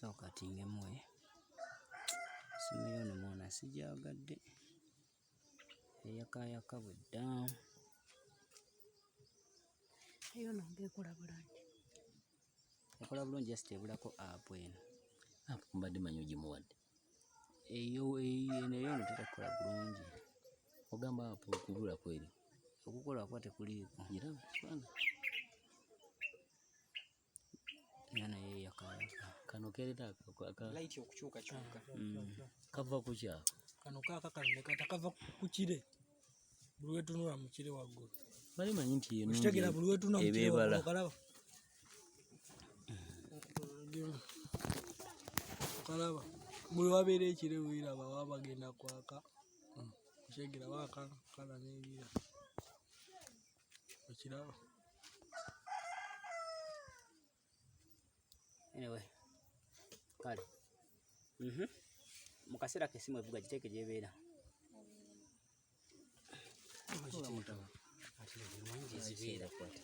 so kati ngemwe simu yono mwana sijagadde eyakayaka budda yono ngekola bulungi ekola bulungi just ebulako app eno app mbadde manyi ogimuwadde eyo yono tetakola bulungi ogamba app okubula kweri okukola kwa tekuliiko giraba bana yana ye yakayaka kano kereta light okukyuka kyuka kava ku kyako kano kane katakava ku kire buli wetunula mu kire waggulu bali manyi nti eno kitegera buli wetunula mu kire waggulu kalaba kalaba buli wabeera ekire wiraba wabagenda kwaka kitegera waka kala n'ebira okiraba anyway kale mu kaseera kesimu evuga giteeke gyebeera zibeera kwata